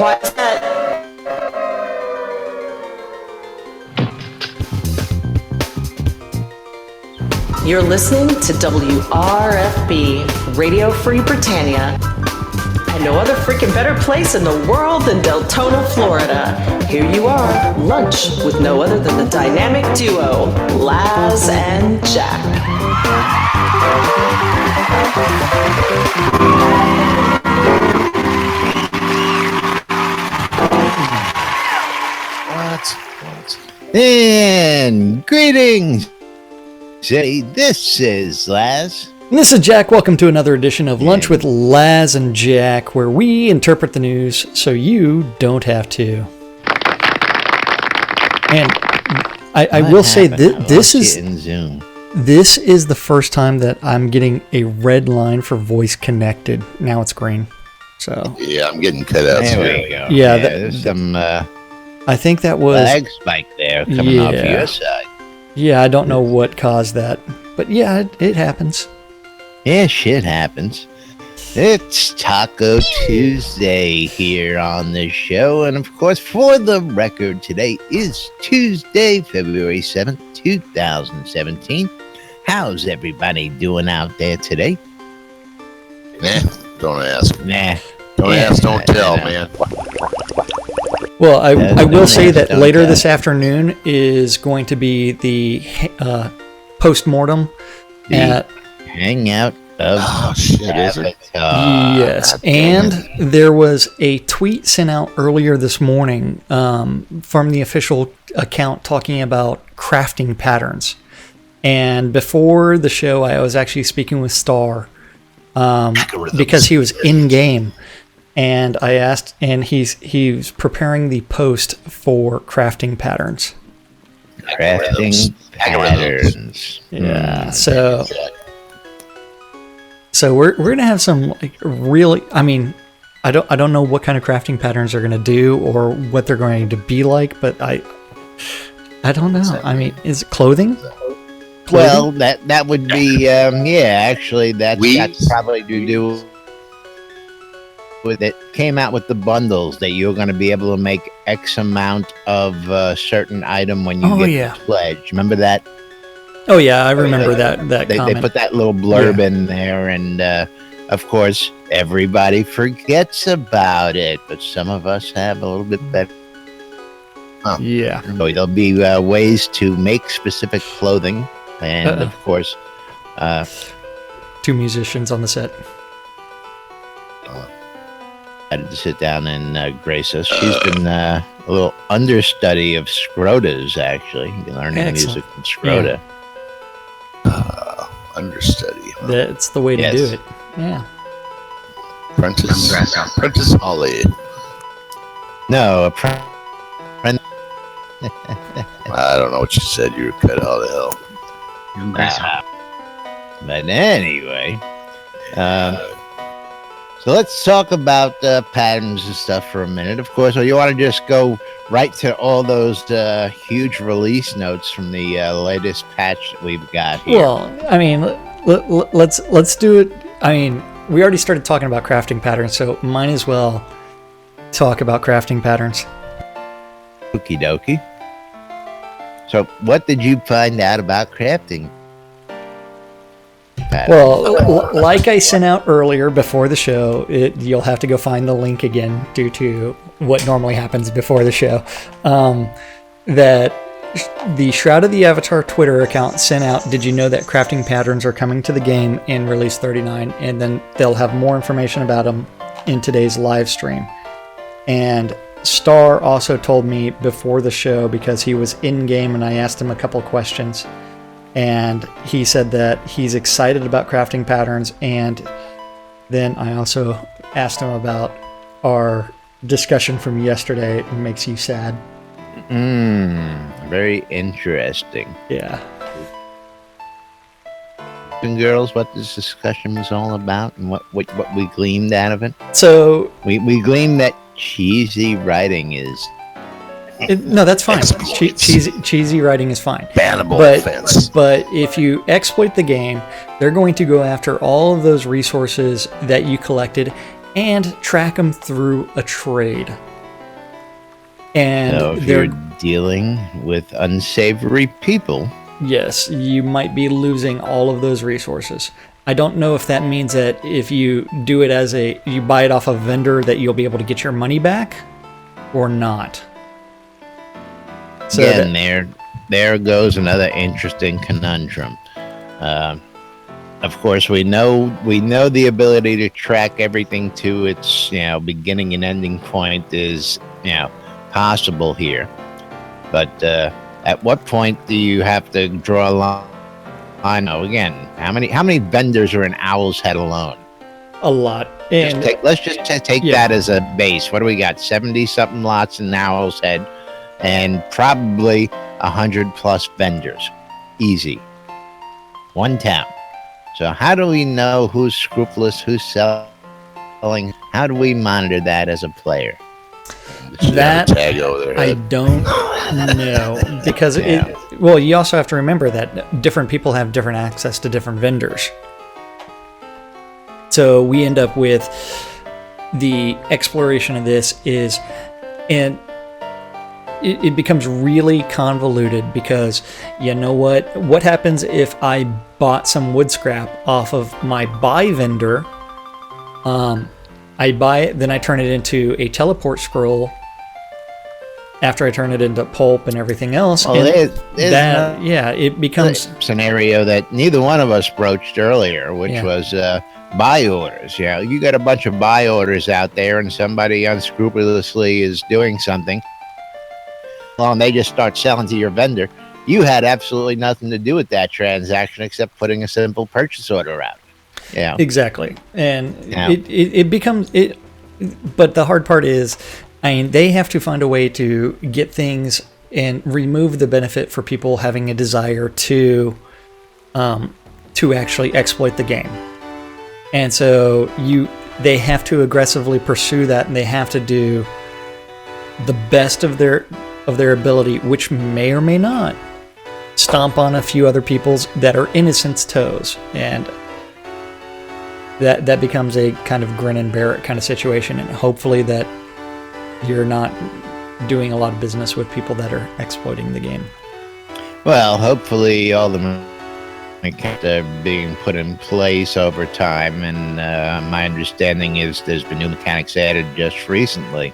quiet set. You're listening to WRFB, Radio Free Britannia, and no other freaking better place in the world than Deltona, Florida. Here you are, lunch with no other than the dynamic duo, Laz and Jack. What? And greetings. Say, this is Laz. And this is Jack. Welcome to another edition of Lunch with Laz and Jack, where we interpret the news so you don't have to. And I will say this is the first time that I'm getting a red line for voice connected. Now it's green. So yeah, I'm getting cut out. There we go. Yeah, there's some I think that was lag spike there coming off your side. Yeah, I don't know what caused that, but yeah, it happens. Yeah, shit happens. It's Taco Tuesday here on the show, and of course, for the record, today is Tuesday, February 7th, 2017. How's everybody doing out there today? Nah, don't ask. Nah. Don't ask, don't tell, man. Well, I will say that later this afternoon is going to be the post-mortem at Hangout of is it? Yes, and there was a tweet sent out earlier this morning from the official account talking about crafting patterns. And before the show, I was actually speaking with Star because he was in-game. And I asked, and he's preparing the post for crafting patterns. Crafting patterns. Yeah. So we're gonna have some like really. I mean, I don't know what kind of crafting patterns they're gonna do or what they're going to be like, but I don't know. I mean, is it clothing? Well, that would be actually that's probably to do with it. Came out with the bundles that you're going to be able to make X amount of a certain item when you get the pledge. Remember that? Oh yeah, I remember that they put that little blurb in there, and of course everybody forgets about it, but some of us have a little bit better. Yeah. So there'll be ways to make specific clothing, and of course, two musicians on the set. Had to sit down and grace us. She's been a little understudy of Scrota's, actually. Learning music from Scrota. Understudy. Huh? That's the way to do it. Yeah. Prentice Holly. No, I don't know what you said. You were cut out of hell. But anyway, so let's talk about patterns and stuff for a minute. Of course, or you want to just go right to all those huge release notes from the latest patch that we've got here. Well, I mean, let's do it. I mean, we already started talking about crafting patterns, so might as well talk about crafting patterns. Okie dokie. So, what did you find out about crafting patterns? Well, like I sent out earlier before the show, you'll have to go find the link again due to what normally happens before the show, that the Shroud of the Avatar Twitter account sent out, did you know that crafting patterns are coming to the game in Release 39, and then they'll have more information about them in today's live stream. And Star also told me before the show, because he was in-game and I asked him a couple questions, and he said that he's excited about crafting patterns, and then I also asked him about our discussion from yesterday. It makes you sad. Very interesting. Yeah. And girls, what this discussion was all about, and what we gleamed out of it. So we gleamed that cheesy writing is. No, that's fine. Cheesy writing is fine. Bannable offense. But if you exploit the game, they're going to go after all of those resources that you collected and track them through a trade. And So if you're dealing with unsavory people, yes, you might be losing all of those resources. I don't know if that means that if you do it as you buy it off a vendor that you'll be able to get your money back or not. So again, there goes another interesting conundrum. Of course, we know the ability to track everything to its beginning and ending point is possible here, but at what point do you have to draw a line? I know. Again, how many vendors are in Owl's Head alone? A lot. And Let's just take that as a base. What do we got? 70-something lots in Owl's Head, and probably 100+ vendors. Easy. One town. So how do we know who's scrupulous, who's selling? How do we monitor that as a player? that tag over their I head. don't know because you also have to remember that different people have different access to different vendors. So we end up with the exploration of this and it becomes really convoluted because you know what happens if I bought some wood scrap off of my buy vendor, I buy it, then I turn it into a teleport scroll after I turn it into pulp and everything else. Well, and it scenario that neither one of us broached earlier, which was buy orders. You got a bunch of buy orders out there and somebody unscrupulously is doing something. Well, and they just start selling to your vendor. You had absolutely nothing to do with that transaction except putting a simple purchase order out. Yeah, exactly. And it becomes it. But the hard part is, they have to find a way to get things and remove the benefit for people having a desire to actually exploit the game. And so they have to aggressively pursue that, and they have to do the best of their ability, which may or may not stomp on a few other people's that are innocent's toes, and that becomes a kind of grin and bear it kind of situation. And hopefully that you're not doing a lot of business with people that are exploiting the game. Well, hopefully all the mechanics are being put in place over time, and my understanding is there's been new mechanics added just recently.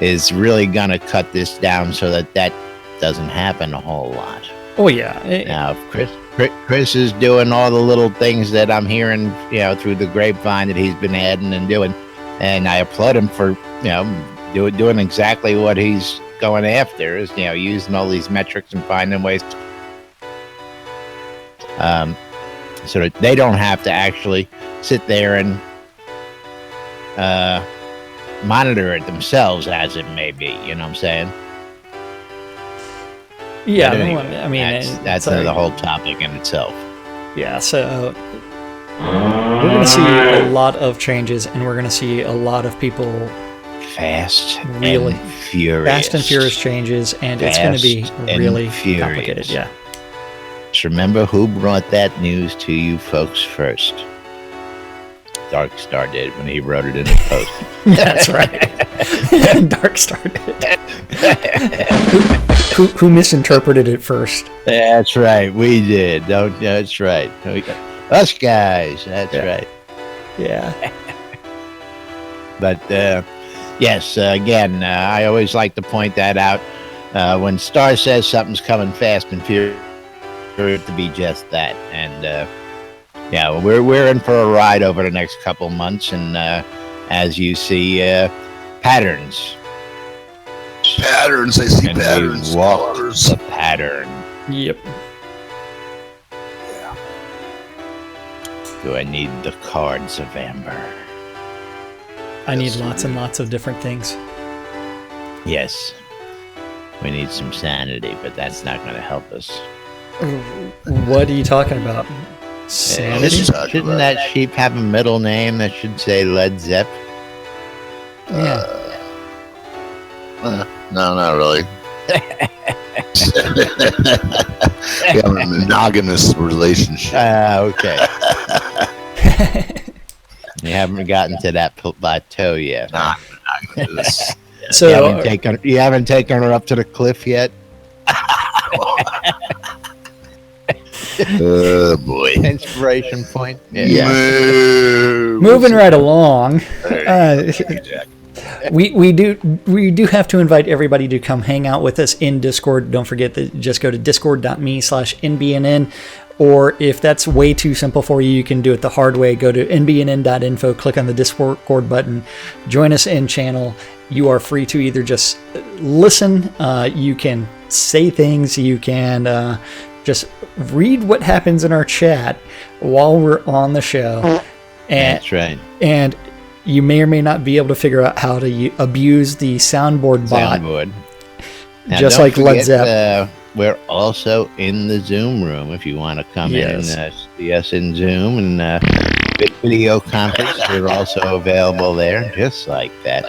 Is really going to cut this down so that doesn't happen a whole lot. Oh yeah. Now, Chris is doing all the little things that I'm hearing, through the grapevine that he's been adding and doing, and I applaud him for, doing exactly what he's going after, is, using all these metrics and finding ways so that they don't have to actually sit there and monitor it themselves, as it may be. You know what I'm saying? Yeah, anyway, that's another whole topic in itself. Yeah, so we're going to see a lot of changes, and we're going to see a lot of people fast and furious changes, and it's going to be really complicated. Yeah. Just remember who brought that news to you folks first. Darkstar did when he wrote it in the post. That's right. Darkstar did. Who misinterpreted it first? That's right. We did. That's right. Us guys. That's right. Yeah. But yes, again, I always like to point that out. When Star says something's coming fast and furious, for it to be just that. And we're in for a ride over the next couple months, and as you see, patterns. I see and patterns. We walk the pattern. Yep. Yeah. Do I need the cards of Amber? I need lots and lots of different things. Yes. We need some sanity, but that's not going to help us. What are you talking about? Sanity? Shouldn't that sheep have a middle name that should say Led Zepp? Yeah. No, not really. We have a monogamous relationship. Okay. You haven't gotten to that plateau yet. Not monogamous. So you haven't taken her up to the cliff yet. Oh boy. Inspiration point. Yeah. moving right along. Jack. We do have to invite everybody to come hang out with us in Discord. Don't forget that just go to discord.me/nbnn, or if that's way too simple for you, you can do it the hard way. Go to nbnn.info, click on the Discord button, join us in channel. You are free to either just listen, you can say things, you can just read what happens in our chat while we're on the show. And, That's right. And you may or may not be able to figure out how to abuse the soundboard bot. Now, just don't like Led forget, Zeppelin. we're also in the Zoom room if you want to come in and see us in Zoom and video conference. We're also available there, just like that.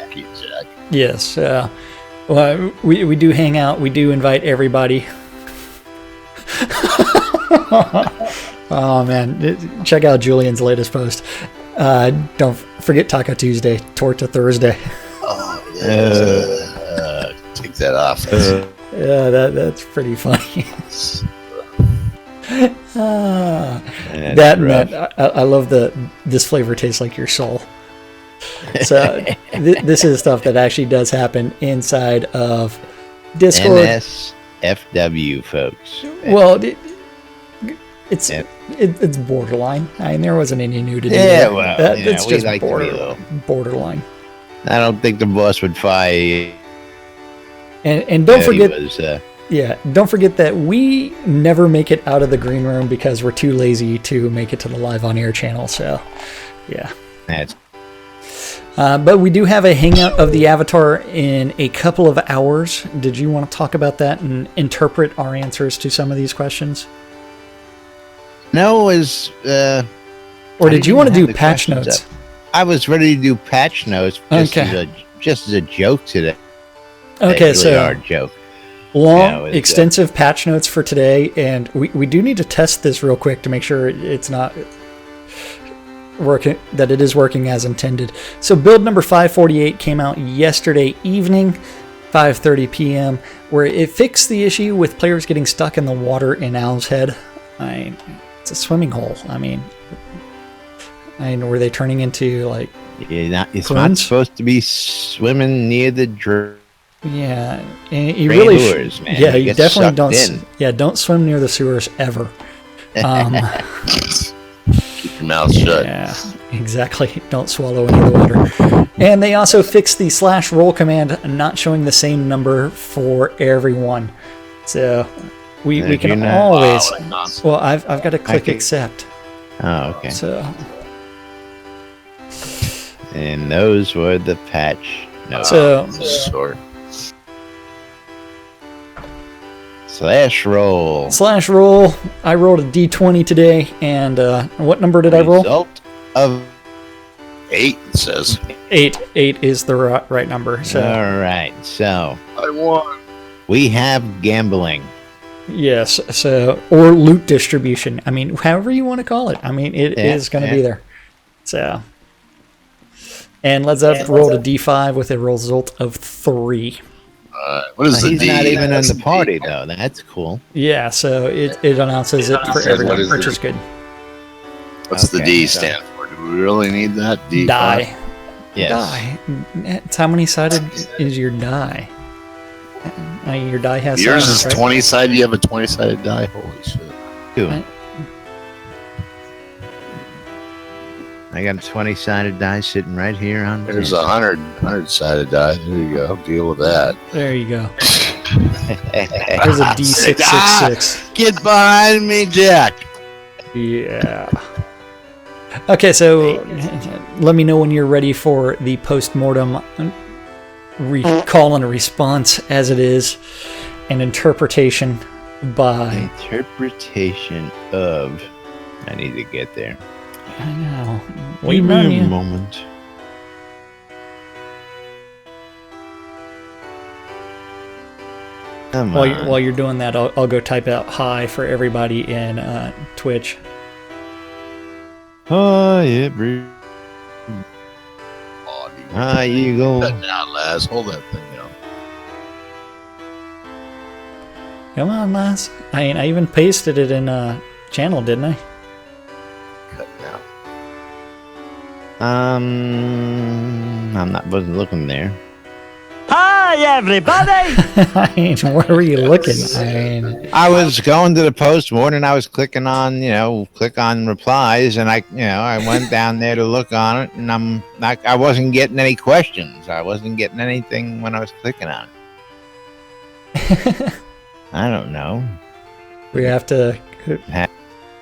Yes. Well, we do hang out. We do invite everybody. Oh man, check out Julian's latest post. Don't forget Taco Tuesday, Torta Thursday. Oh, yeah. Take that off. Yeah, that's pretty funny. That meant I love this flavor tastes like your soul. So this is stuff that actually does happen inside of Discord. NSFW, folks. Well, it's borderline. I mean, there wasn't any nudity. Yeah, well, it's we just like to be low. borderline. I don't think the boss would fire. And don't forget, don't forget that we never make it out of the green room because we're too lazy to make it to the live on air channel. So, yeah. But we do have a hangout of the avatar in a couple of hours. Did you want to talk about that and interpret our answers to some of these questions? No, it was. Or did you want to do patch notes? I was ready to do patch notes just as a joke today. Okay, so our joke. Long, extensive patch notes for today, and we do need to test this real quick to make sure it's not working, that it is working as intended. So build number 548 came out yesterday evening, 5:30 p.m., where it fixed the issue with players getting stuck in the water in Owl's Head. It's a swimming hole. I mean, were they turning into like? It's not supposed to be swimming near the. Yeah, and you really sewers, man. Yeah, you definitely don't. Yeah, don't swim near the sewers ever. Keep your mouth shut. Yeah, exactly. Don't swallow any of the water. And they also fixed the /roll command not showing the same number for everyone. So we can always. Well, I've got to click accept. Oh, okay. So. And those were the patch notes. So. /roll. I rolled a d20 today, and what number did I roll? Result of 8, it says. 8. 8 is the right number. So. All right, so I won. We have gambling. Yes, so or loot distribution. I mean, however you want to call it. I mean, it is going to be there. So, and let's roll a d5 with a result of 3. What is the He's D? not even in the party, though. That's cool. Yeah, so it announces it for everyone, which is good. What's the D stand for? Do we really need that? D? Die. Yes. Die. It's how many sided is your die? Your die has Yours sides, is right? 20-sided. You have a 20-sided die? Holy shit. 2. I got a 20-sided die sitting right here on. There's a 100-sided die. There you go. Deal with that. There you go. There's a D666. Get behind me, Jack. Yeah. Okay, so let me know when you're ready for the post-mortem call and response, as it is, an interpretation by... Interpretation of... I need to get there. I know. Wait a moment. Come on. While you're doing that, I'll go type out hi for everybody in Twitch. Hi, every. Audio. You go. Cut down, Laz. Hold that thing down. Come on, Laz. I even pasted it in channel, didn't I? Cut down. Wasn't looking there. Hi, everybody! Where were you looking? I was going to the post more than I was clicking on, click on replies, and I went down there to look on it, and I wasn't getting any questions. I wasn't getting anything when I was clicking on it. I don't know. We have to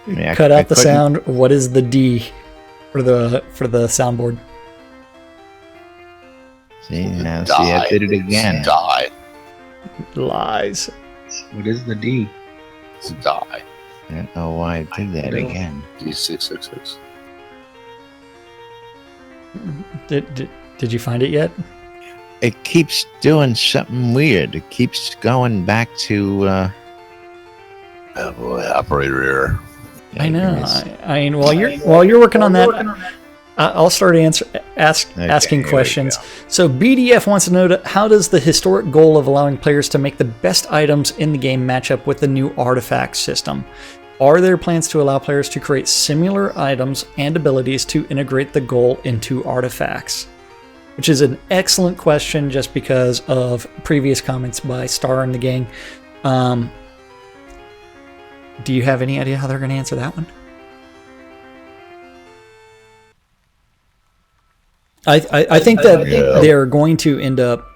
Yeah, cut I out the couldn't- sound. What is the D for the soundboard? See, I did it again. Die. Lies. What is the D? It's a die. I don't know why I did that again. D666. Did you find it yet? It keeps doing something weird. It keeps going back to. Oh boy, operator error. I know. goodness. While you're working on that, I'll start asking here we questions. go. So BDF wants to know how does the historic goal of allowing players to make the best items in the game match up with the new artifact system? Are there plans to allow players to create similar items and abilities to integrate the goal into artifacts? Which is an excellent question just because of previous comments by Star and the gang. Do you have any idea how they're going to answer that one? I think that they're going to end up,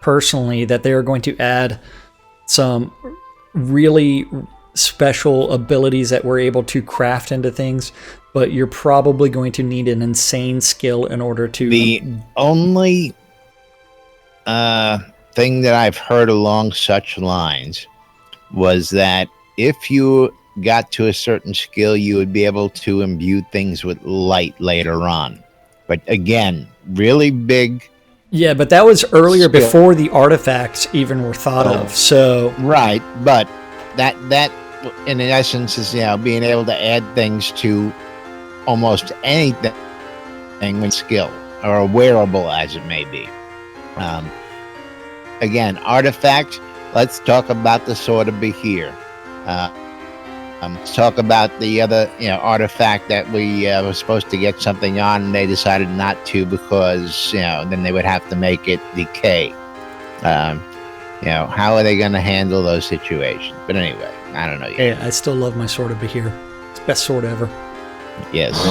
personally, that they're going to add some really special abilities that we're able to craft into things, but you're probably going to need an insane skill in order to... The only thing that I've heard along such lines was that if you got to a certain skill, you would be able to imbue things with light later on. But again, really big. Yeah, but that was earlier before the artifacts even were thought of. So Right, but that in essence is being able to add things to almost anything with skill or a wearable as it may be. Again, artifacts. Let's talk about the sword of Behir. Let's talk about the other, artifact that we were supposed to get something on, and they decided not to because, then they would have to make it decay. How are they going to handle those situations? But anyway, I don't know yet. hey, I still love my sword of Behir. It's the best sword ever. Yes.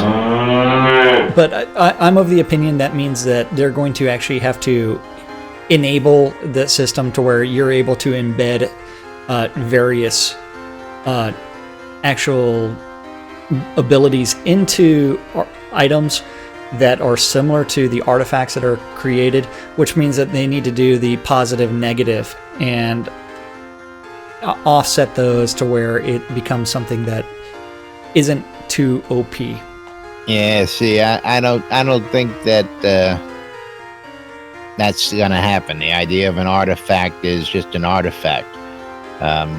But I'm of the opinion that means that they're going to actually have to enable the system to where you're able to embed various actual abilities into items that are similar to the artifacts that are created, which means that they need to do the positive, negative, and offset those to where it becomes something that isn't too OP. Yeah. See, I don't think that that's going to happen. The idea of an artifact is just an artifact.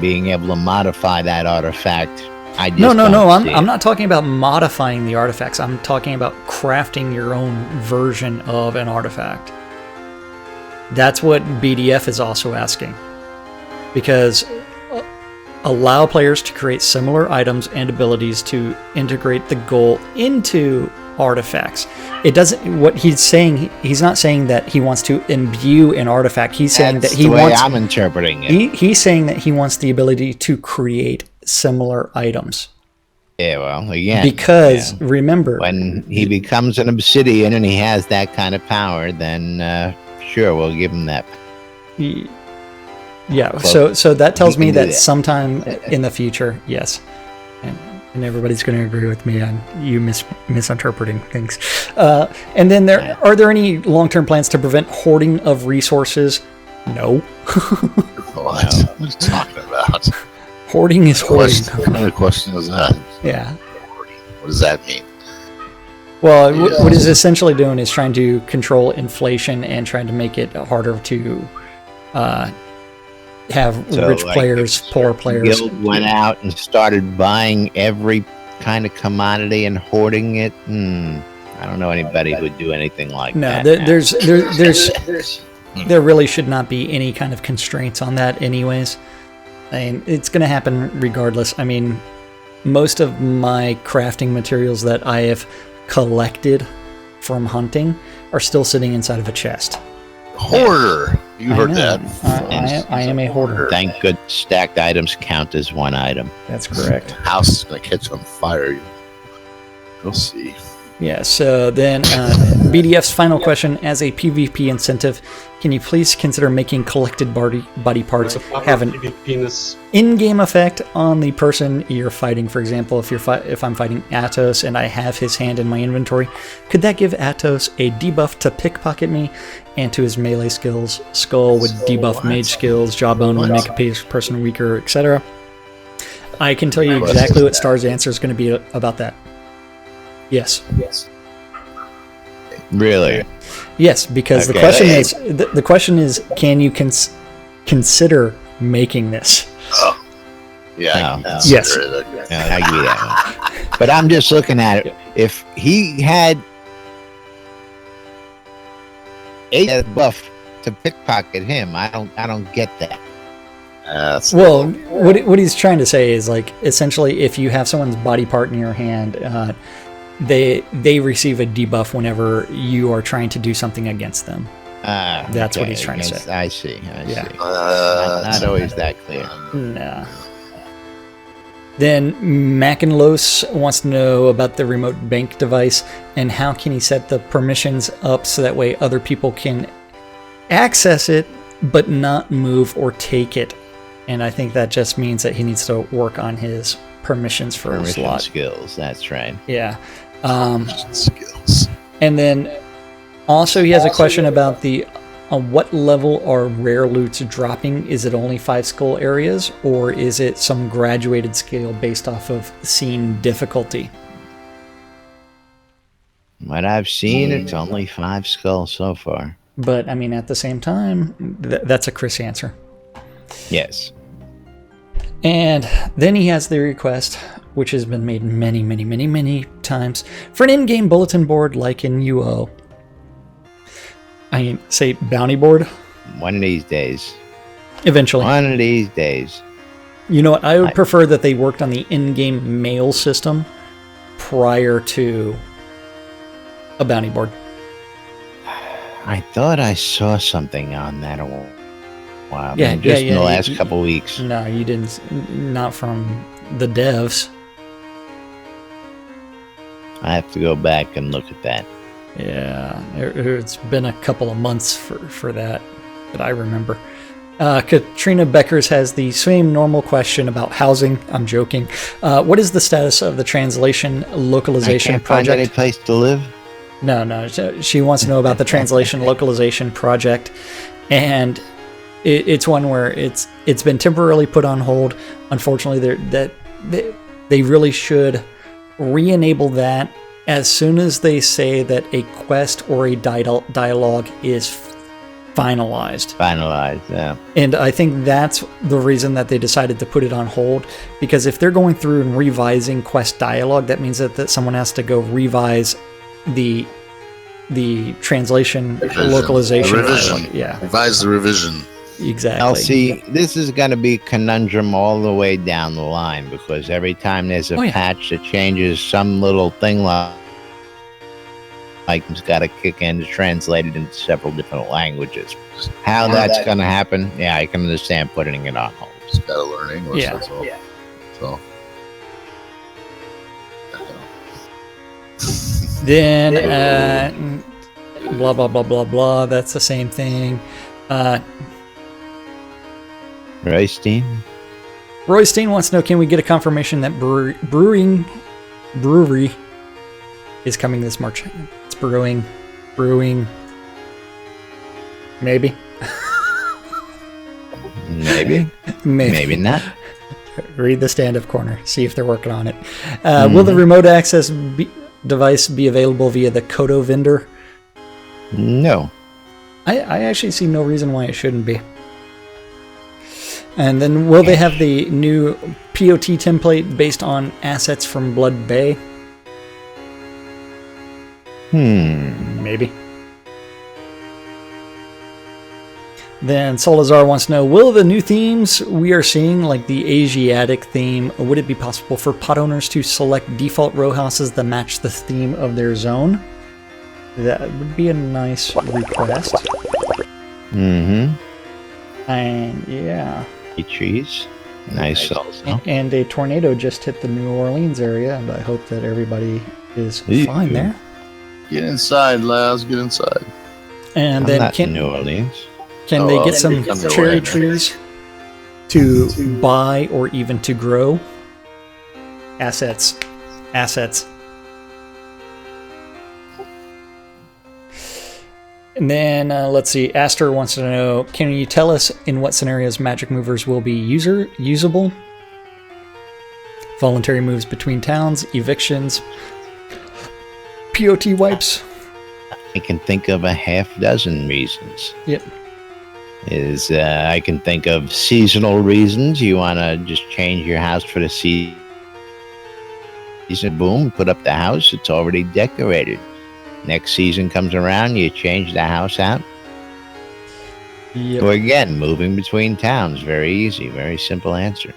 Being able to modify that artifact, I just No. don't see I'm it. not talking about modifying the artifacts. I'm talking about crafting your own version of an artifact. That's what BDF is also asking. Because allow players to create similar items and abilities to integrate the goal into artifacts. It doesn't. What he's saying, he's not saying that he wants to imbue an artifact. He's saying That's that he the way wants. I'm interpreting it. He's saying that he wants the ability to create similar items. Yeah, well, again, Because remember, when he becomes an obsidian and he has that kind of power, then sure, we'll give him that. yeah. Well, So that tells he me can do that that. sometime in the future, yes, and everybody's going to agree with me on you misinterpreting things. And then are there any long-term plans to prevent hoarding of resources? No. What are you talking about? Hoarding is hoarding. What kind of question is that? Yeah. What does that mean? Well, what it's essentially doing is trying to control inflation and trying to make it harder to have So, rich like, players, poor players. Guild went out and started buying every kind of commodity and hoarding it. I don't know anybody who would do anything like No, that. there really should not be any kind of constraints on that anyways. I mean, it's going to happen regardless. I mean, most of my crafting materials that I have collected from hunting are still sitting inside of a chest. Hoarder. You heard that. I am a hoarder. Thank good stacked items count as one item. That's correct. House is going to catch on fire. You'll see. Yeah, so then BDF's final question, as a PvP incentive, can you please consider making collected body parts have an in-game effect on the person you're fighting? For example, if I'm fighting Atos and I have his hand in my inventory, could that give Atos a debuff to pickpocket me and to his melee skills? Skull would debuff mage skills, Jawbone would make a person weaker, etc. I can tell you exactly what Star's answer is going to be about that. Yes. Really? Yes, because Okay. the question is, can you consider making this? Yeah. I can No. Yes. consider it, okay. Yeah, I give you that one. But I'm just looking at it. If he had a buff to pickpocket him, I don't get that. That's Well, what he's trying to say is, like, essentially, if you have someone's body part in your hand, they receive a debuff whenever you are trying to do something against them. That's what he's trying to say. I see. Yeah. Not always that clear. No. Then Macinlos wants to know about the remote bank device and how can he set the permissions up so that way other people can access it but not move or take it. And I think that just means that he needs to work on his permissions for his Permission slot. skills. That's right. Yeah. skills. And then also he has a question about the on what level are rare loots dropping? Is it only 5 skull areas, or is it some graduated scale based off of scene difficulty? What I've seen, it's only 5 skulls so far. But I mean, at the same time, that's a Chris answer. Yes. And then he has the request, which has been made many, many, many, many times, for an in-game bulletin board like in UO. I mean, say bounty board. One of these days. Eventually. One of these days. You know what? I would prefer that they worked on the in-game mail system prior to a bounty board. I thought I saw something on that a while. Yeah, just in the last you- couple weeks. No, you didn't. Not from the devs. I have to go back and look at that. Yeah, it's been a couple of months for that I remember. Katrina Beckers has the same normal question about housing. I'm joking. What is the status of the translation localization I can't find any project? place to live. No. She wants to know about the translation localization project, and it's one where it's been temporarily put on hold. Unfortunately, they really should re-enable that as soon as they say that a quest or a dialogue is finalized. Yeah. And I think that's the reason that they decided to put it on hold, because if they're going through and revising quest dialogue, that means that someone has to go revise the translation localization. Revision. Yeah, Revise the revision. exactly. Now, see, this is going to be a conundrum all the way down the line, because every time there's a Oh, yeah. patch that changes some little thing like it's got to kick in to translate it into several different languages. How that's going to happen, yeah, I can understand putting it on hold. Just gotta learn English. Yeah. That's all. Yeah. So. Then blah blah blah blah blah. That's the same thing. Roystein? Roystein wants to know: can we get a confirmation that brewery is coming this March? It's brewing. Maybe. Maybe. Maybe not. Read the stand-up corner. See if they're working on it. Will the remote access device be available via the Kodo vendor? No. I actually see no reason why it shouldn't be. And then will they have the new POT template based on assets from Blood Bay? Maybe. Then Solazar wants to know, will the new themes we are seeing, like the Asiatic theme, would it be possible for pot owners to select default row houses that match the theme of their zone? That would be a nice request. Mm-hmm. And yeah. Trees. Nice also. And a tornado just hit the New Orleans area, and I hope that everybody is fine there. Get inside, Laz. Get inside. And I'm then not in New Orleans. Can they get some cherry trees to buy or even to grow? Assets. And then, let's see, Aster wants to know, can you tell us in what scenarios magic movers will be usable? Voluntary moves between towns, evictions, POT wipes. I can think of a half dozen reasons. Yep. I can think of seasonal reasons. You want to just change your house for the season. Boom, put up the house. It's already decorated. Next season comes around, you change the house out. Yep. Or again, moving between towns. Very easy, very simple answer.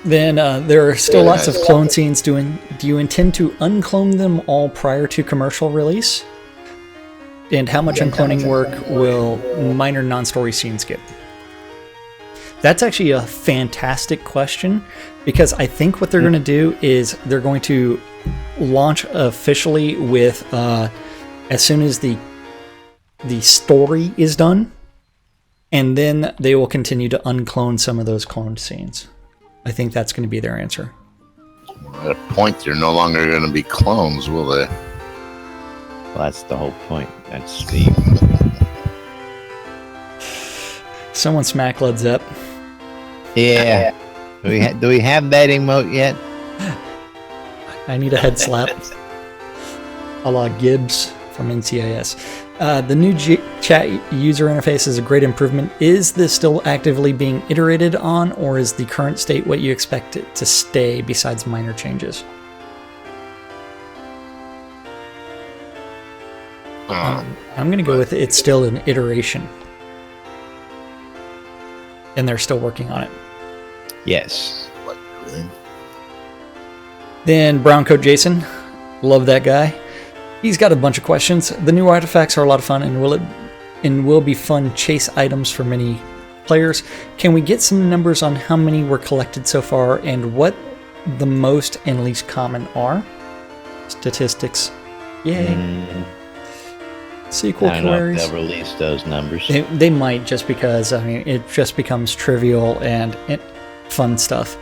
Then there are still lots of clone scenes. Do you intend to unclone them all prior to commercial release? And how much uncloning work will minor non-story scenes get? That's actually a fantastic question, because I think what they're going to do is they're going to launch officially with as soon as the story is done, and then they will continue to unclone some of those cloned scenes. I think that's going to be their answer. At a point, they're no longer going to be clones, will they? Well, that's the whole point. That's the... Someone smack Led Zepp. Yeah. Do we have that emote yet? I need a head slap. A la Gibbs from NCIS. The new chat user interface is a great improvement. Is this still actively being iterated on, or is the current state what you expect it to stay besides minor changes? I'm going to go with it's still an iteration. And they're still working on it. Yes. What, really? Then Browncoat Jason, love that guy. He's got a bunch of questions. The new artifacts are a lot of fun, and will be fun chase items for many players. Can we get some numbers on how many were collected so far and what the most and least common are? Statistics. Yay. Sequel I don't know queries. if they'll release those numbers. They might, just because it just becomes trivial and fun stuff.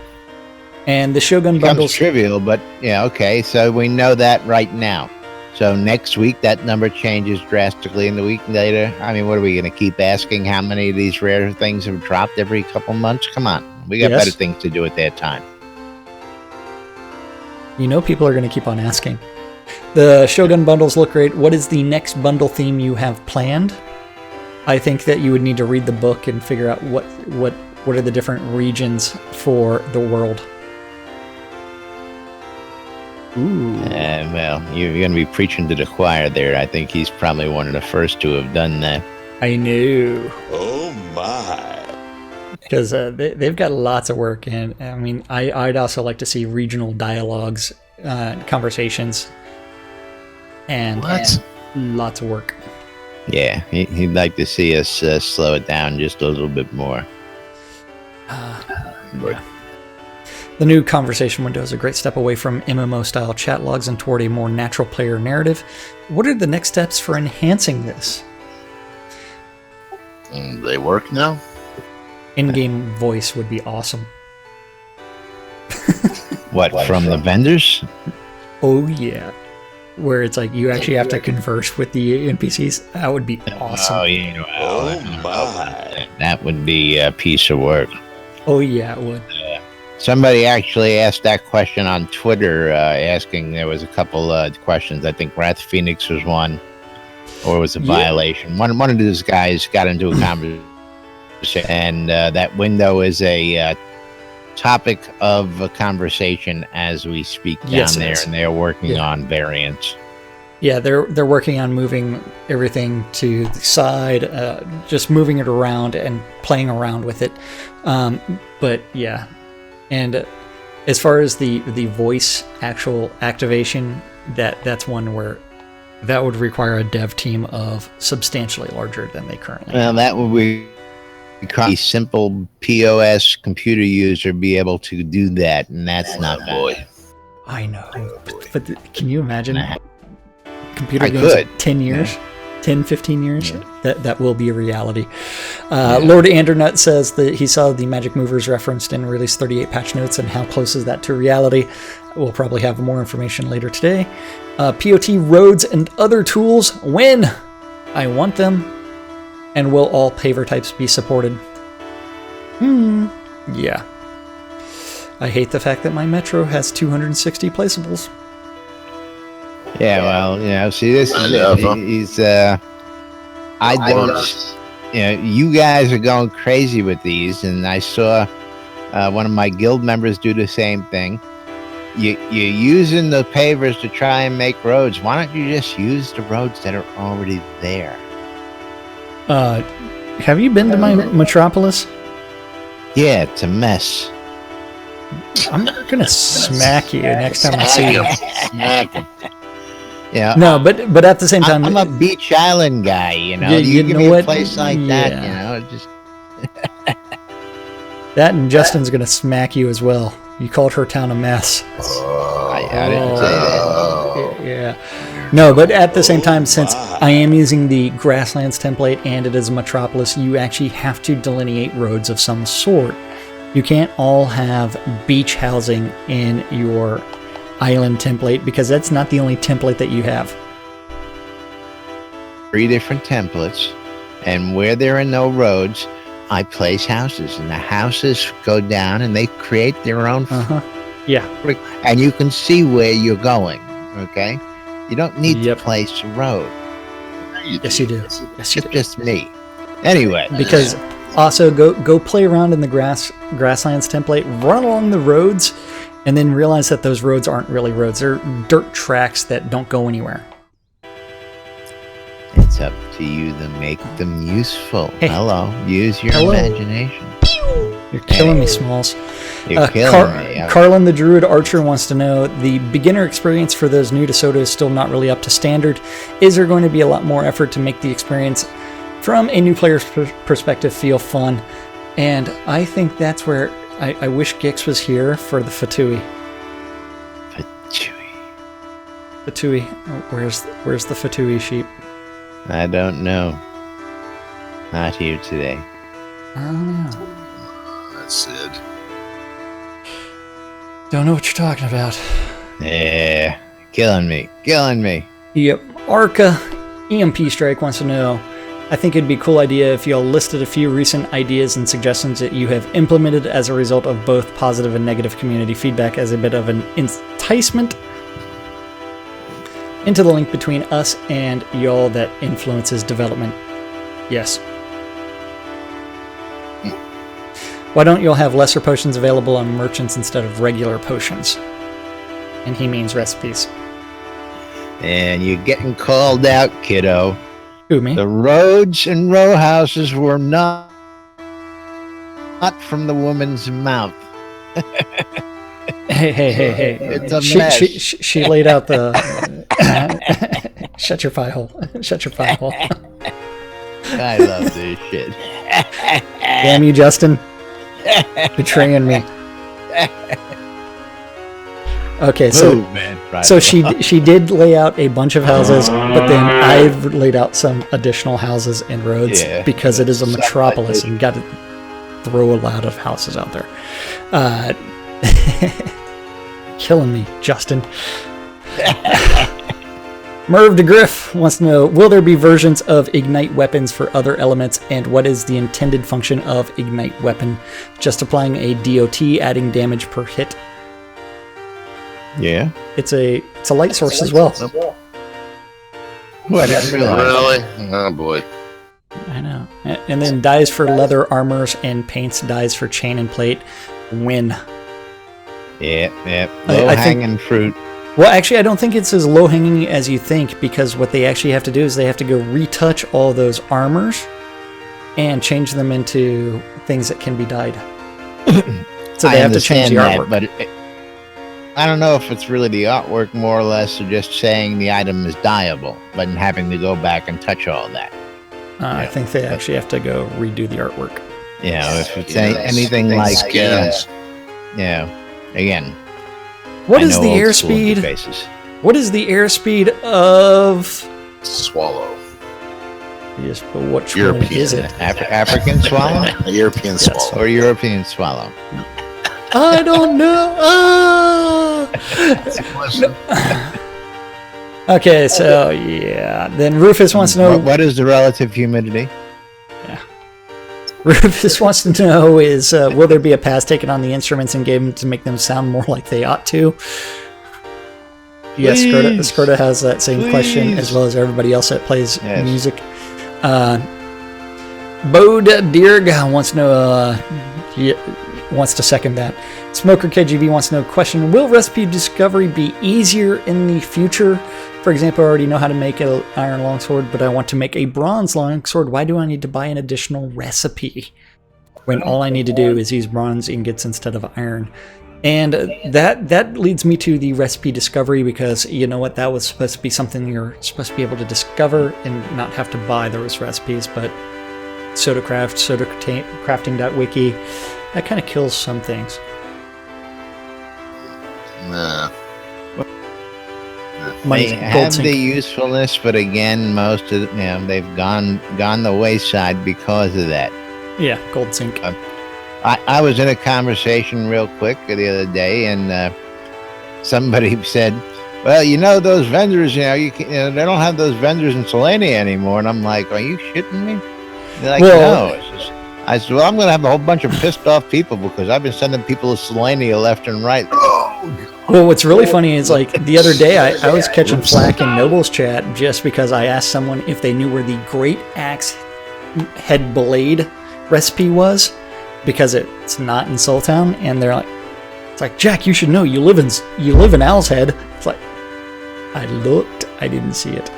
And the Shogun bundles. Trivial, but yeah, okay. So we know that right now. So next week that number changes drastically, and the week later, I mean, what are we going to keep asking? How many of these rare things have dropped every couple months? Come on, we got better things to do at that time. People are going to keep on asking. The Shogun bundles look great. What is the next bundle theme you have planned? I think that you would need to read the book and figure out what are the different regions for the world. Ooh. Well, you're going to be preaching to the choir there. I think he's probably one of the first to have done that. I knew. Oh my! Because they've got lots of work, and I mean, I'd also like to see regional dialogues, conversations, and lots of work. Yeah, he'd like to see us slow it down just a little bit more. Yeah. The new conversation window is a great step away from MMO-style chat logs and toward a more natural player narrative. What are the next steps for enhancing this? They work now? In-game voice would be awesome. What, from the vendors? Oh, yeah. Where it's like you actually have to converse with the NPCs. That would be awesome. Oh, yeah. Oh, my. That would be a piece of work. Oh, yeah, it would. Somebody actually asked that question on Twitter, asking, there was a couple questions. I think Wrath Phoenix was one, or it was a violation. One of those guys got into a conversation, and that window is a topic of a conversation as we speak down there, and they're working on variants. Yeah, they're working on moving everything to the side, just moving it around and playing around with it. But yeah, and as far as the voice actual activation, that's one where that would require a dev team of substantially larger than they currently Well, have. that would be a simple POS computer user be able to do that, and that's not boy. I know, but can you imagine computer I games could. in 10 years? 10, 15 years? That will be a reality. Lord Andernut says that he saw the Magic Movers referenced in Release 38 patch notes, and how close is that to reality? We'll probably have more information later today. POT roads and other tools when I want them. And will all paver types be supported? Yeah. I hate the fact that my Metro has 260 placeables. Yeah, well, see, this is enough, huh? he's I don't, you guys are going crazy with these, and I saw one of my guild members do the same thing. You're using the pavers to try and make roads. Why don't you just use the roads that are already there? Have you been to my Metropolis? Yeah, it's a mess. I'm gonna smack you next time I see you. Smack him. Yeah, No, but at the same time, I'm a beach island guy. Yeah, you you give know me what? a place like Yeah. that, it just that and Justin's gonna smack you as well. You called her town a mess. I didn't say that. Yeah. No, but at the same time, since I am using the Grasslands template and it is a Metropolis, you actually have to delineate roads of some sort. You can't all have beach housing in your island template because that's not the only template that you have. 3 different templates, and where there are no roads, I place houses, and the houses go down and they create their own Yeah. and you can see where you're going. Okay, you don't need Yep. to place a road. Yes, you do. Yes, you It's do. just me. Anyway, Because also go play around in the Grasslands template, run along the roads, and then realize that those roads aren't really roads. They're dirt tracks that don't go anywhere. it's up to you to make them useful. Hey. Hello, use your Hello. imagination. You're killing me, Smalls. You're killing me. Carlin the Druid Archer wants to know, the beginner experience for those new to Soda is still not really up to standard. Is there going to be a lot more effort to make the experience from a new player's perspective feel fun? And I think that's where I wish Gix was here for the Fatui. Fatui. Where's the Fatui sheep? I don't know. Not here today. I don't know. That's it. Don't know what you're talking about. Yeah, killing me. Yep. Arca EMP Strike wants to know, I think it'd be a cool idea if y'all listed a few recent ideas and suggestions that you have implemented as a result of both positive and negative community feedback as a bit of an enticement into the link between us and y'all that influences development. Yes. Why don't y'all have lesser potions available on merchants instead of regular potions? And he means recipes. And you're getting called out, kiddo. Who, me? The roads and row houses were not from the woman's mouth. Hey. It's a mess. She laid out the... Shut your pie hole. Shut your pie hole. I love this shit. Damn you, Justin. Betraying me. Okay, so Move, man. Right so along. she did lay out a bunch of houses, but then I've laid out some additional houses and roads because it is a metropolis and you got to throw a lot of houses out there. Killing me, Justin. Merv DeGriff wants to know, will there be versions of Ignite weapons for other elements, and what is the intended function of Ignite weapon? Just applying a DOT, adding damage per hit? Yeah. It's a light source as well. What? Really? Oh boy. I know. And then dyes for leather armors and paints dyes for chain and plate. Win. Yeah. I Low think- hanging fruit. Well, actually, I don't think it's as low-hanging as you think, because what they actually have to do is they have to go retouch all those armors and change them into things that can be dyed. So they have to change the artwork. But I don't know if it's really the artwork, more or less, or just saying the item is dyeable, but having to go back and touch all that. I think they actually have to go redo the artwork. If it's anything like, again. What is the airspeed? What is the airspeed of Swallow? Yes, but what European. One is it? African swallow? European swallow. Or European swallow? I don't know. Okay, so then Rufus wants to know. What is the relative humidity? Rufus wants to know is will there be a pass taken on the instruments in game to make them sound more like they ought to? Yes, Skirta has that same question, as well as everybody else that plays music. Bode Dirg wants to know. Wants to second that. Smoker KGV wants to know, question, will recipe discovery be easier in the future? For example, I already know how to make an iron longsword, but I want to make a bronze longsword. Why do I need to buy an additional recipe when all I need to do is use bronze ingots instead of iron? And that leads me to the recipe discovery, because you know what, that was supposed to be something you're supposed to be able to discover and not have to buy those recipes, but SodaCraft, SodaCrafting.wiki, that kind of kills some things. Nah. They have the usefulness, but again, most of they've gone the wayside because of that. Yeah, gold zinc. I was in a conversation real quick the other day, and somebody said, "Well, those vendors, they don't have those vendors in Selenia anymore." And I'm like, "Are you shitting me?" They're like, "No." I said, "Well, I'm going to have a whole bunch of pissed off people because I've been sending people to Selenia left and right." Well, what's really funny is, like, the other day I was catching flack in Noble's chat just because I asked someone if they knew where the Great Axe Head Blade recipe was, because it's not in Soultown, and they're like, it's like, Jack, you should know, you live in Owl's Head. It's like, I looked, I didn't see it.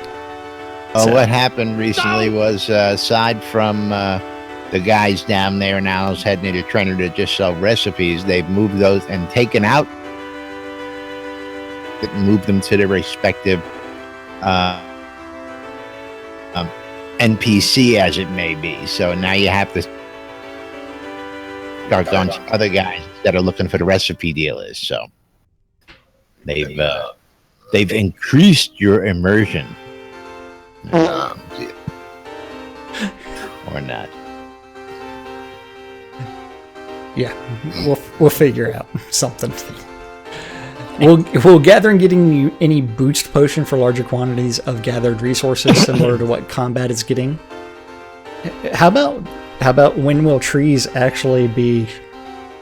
So what happened recently was, aside from the guys down there in Owl's Head near the trainer that just sell recipes, they've moved those and taken out, moved them to their respective NPC, as it may be. So now you have to start going to other guys that are looking for the recipe dealers. So they've increased your immersion. Or not. Yeah, we'll figure out something. Will gathering getting you any boost potion for larger quantities of gathered resources similar to what combat is getting? How about when will trees actually be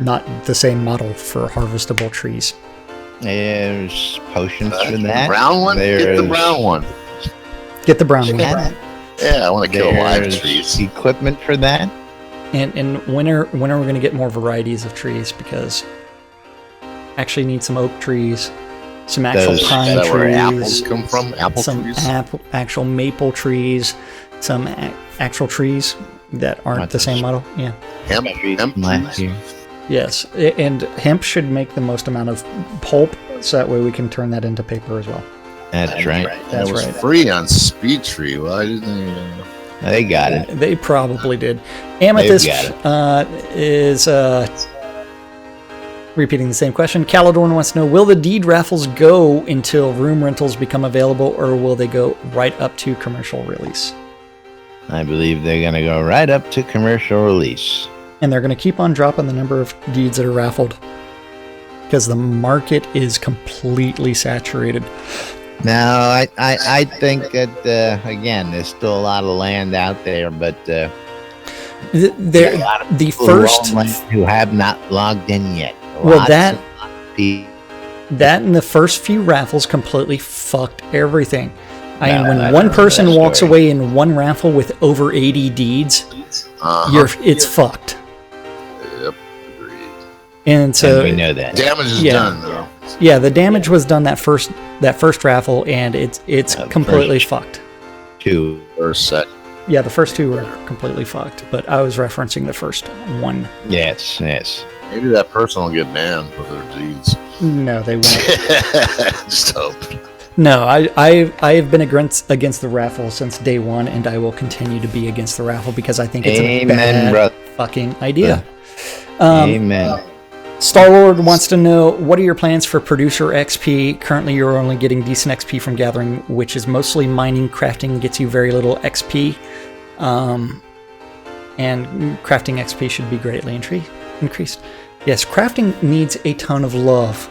not the same model for harvestable trees? There's potions for that. Brown one? Get the brown one. Get the brown one. Yeah, I want to kill live trees. Equipment for that. And when are we going to get more varieties of trees? Because actually need some oak trees, some actual pine trees. Where apples come from? Some actual maple trees, some actual trees that aren't the same model. Yeah. Hemp trees. Yes, and hemp should make the most amount of pulp, so that way we can turn that into paper as well. That's right. That's it was right. free on Speed Tree. Why didn't they? They got it. They probably did. Amethyst is repeating the same question. Caladorn wants to know, will the deed raffles go until room rentals become available, or will they go right up to commercial release? I believe they're going to go right up to commercial release. And they're going to keep on dropping the number of deeds that are raffled, because the market is completely saturated. Now, I think that, again, there's still a lot of land out there, but the first who have not logged in yet. Well, that and the first few raffles completely fucked everything. When one person walks away in one raffle with over 80 deeds, it's fucked. Yep, agreed. And so we know that damage is done, though. Yeah, the damage was done that first raffle, and it's completely fucked. Two or set. Yeah, the first two were completely fucked, but I was referencing the first one. Yes. Maybe that person will get banned for their deeds. No, they won't. Just hope. No, I have been against the raffle since day one, and I will continue to be against the raffle because I think it's a bad fucking idea. Amen. Star-Lord wants to know, what are your plans for producer XP? Currently, you're only getting decent XP from gathering, which is mostly mining. Crafting gets you very little XP. And crafting XP should be greatly increased. Yes, crafting needs a ton of love.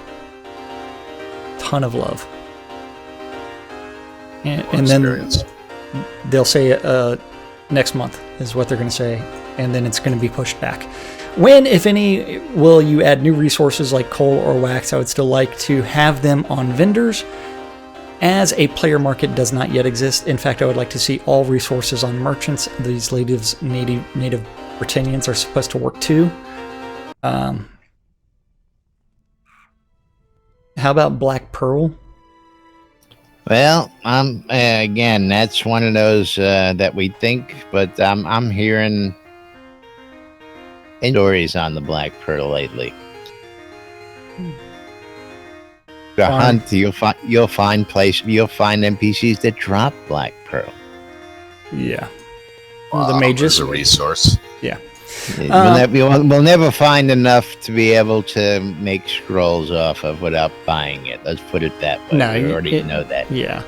And then they'll say next month is what they're going to say, and then it's going to be pushed back. When, if any, will you add new resources like coal or wax? I would still like to have them on vendors, as a player market does not yet exist. In fact, I would like to see all resources on merchants. These native Britannians are supposed to work too. How about Black Pearl? Well, again, that's one of those that we think, but I'm hearing stories on the Black Pearl lately. The hunt, you'll find NPCs that drop Black Pearl. Yeah, wow, the mages, a resource. Yeah, we'll never find enough to be able to make scrolls off of without buying it. Let's put it that way. No, we already know that. Yeah,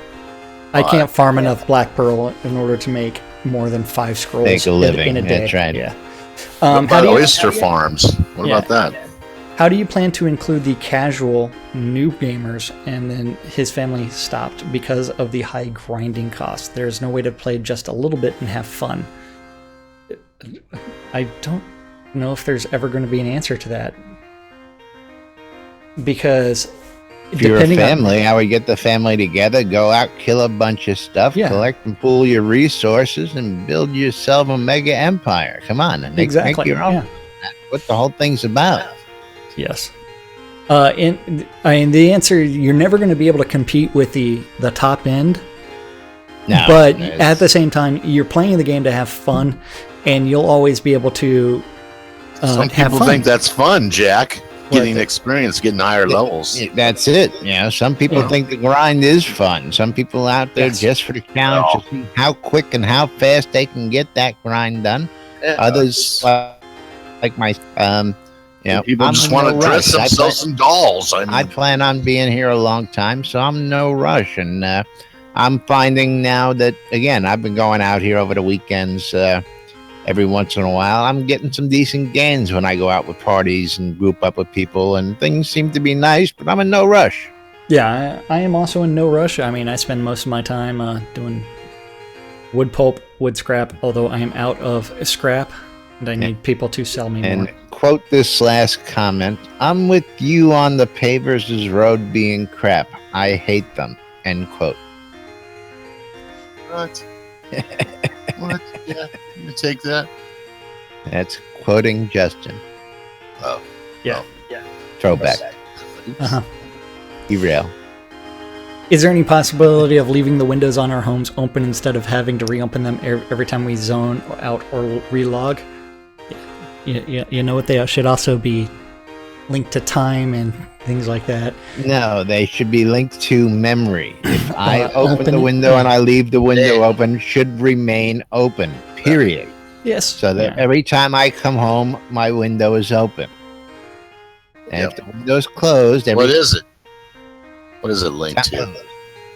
I can't farm enough Black Pearl in order to make more than 5 scrolls make a living in a day. That's right. Yeah. What about oyster farms? What about that? How do you plan to include the casual new gamers? And then his family stopped because of the high grinding cost. There's no way to play just a little bit and have fun. I don't know if there's ever going to be an answer to that. Because if you're a family, I would get the family together, go out, kill a bunch of stuff, collect and pool your resources, and build yourself a mega empire. Come on, and make your own. Yeah. That's what the whole thing's about. Yes. And the answer, you're never going to be able to compete with the top end. No. But at the same time, you're playing the game to have fun, and you'll always be able to Some people think that's fun, Jack. Getting experience, getting higher levels. That's it. Some people think the grind is fun. Some people out there just for the challenge to see how quick and how fast they can get that grind done. Others, like my, people just want to dress themselves in dolls. I plan on being here a long time, so I'm no rush. And I'm finding now that, again, I've been going out here over the weekends. Every once in a while, I'm getting some decent gains when I go out with parties and group up with people, and things seem to be nice, but I'm in no rush. Yeah, I am also in no rush. I mean, I spend most of my time doing wood pulp, wood scrap, although I am out of scrap, and I need people to sell me more. And quote this last comment, I'm with you on the pavers' road being crap. I hate them, end quote. What? What? Yeah, you take that. That's quoting Justin. Oh, yeah, Throwback. Be real. Is there any possibility of leaving the windows on our homes open instead of having to reopen them every time we zone out or relog? You know what? They should also be linked to time and things like that. No, they should be linked to memory. If I open the window and I leave the window open, should remain open, period. Yes. So that every time I come home, my window is open. And if the window's closed... What is it? What is it linked to?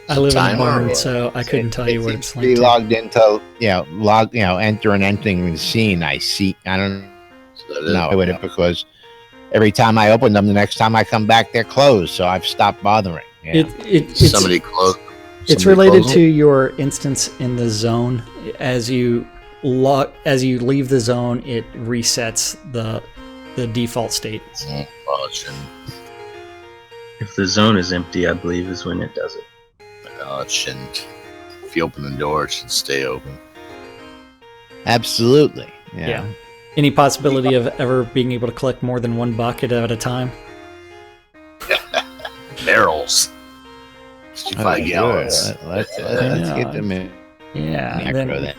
I live in a barn, so I couldn't tell you what it's linked to. Logged into, enter and entering the scene. I don't know with it because... Every time I open them, the next time I come back, they're closed. So I've stopped bothering. Somebody closed. It's related to your instance in the zone. As you leave the zone, it resets the default state. If the zone is empty, I believe is when it does it. No, it shouldn't. If you open the door, it should stay open. Absolutely. Yeah. Any possibility of ever being able to collect more than one bucket at a time? barrels. 65 gallons. Sure. Let's get them in. Yeah. Macro Then,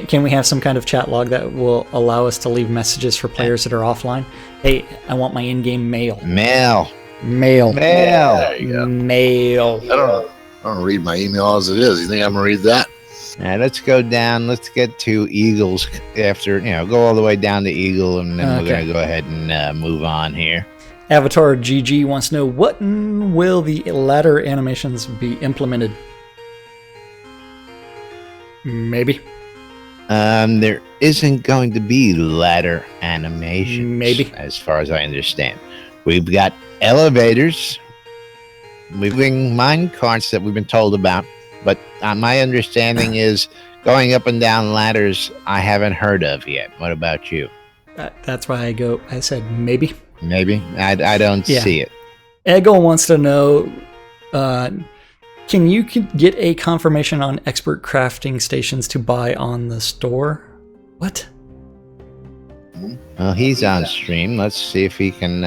can we have some kind of chat log that will allow us to leave messages for players that are offline? Hey, I want my in-game mail. Mail. There you go. Mail. I don't read my email as it is. You think I'm gonna read that? Now let's go down. Let's get to Eagles after, go all the way down to Eagle, and then we're going to go ahead and move on here. Avatar GG wants to know, when will the ladder animations be implemented? Maybe. There isn't going to be ladder animations. Maybe. As far as I understand. We've got elevators, moving mine carts that we've been told about. But my understanding is going up and down ladders I haven't heard of yet. What about you? That's why I said maybe. Maybe? I don't see it. Eggle wants to know, can you get a confirmation on expert crafting stations to buy on the store? What? Well, he's on stream. Let's see if he can...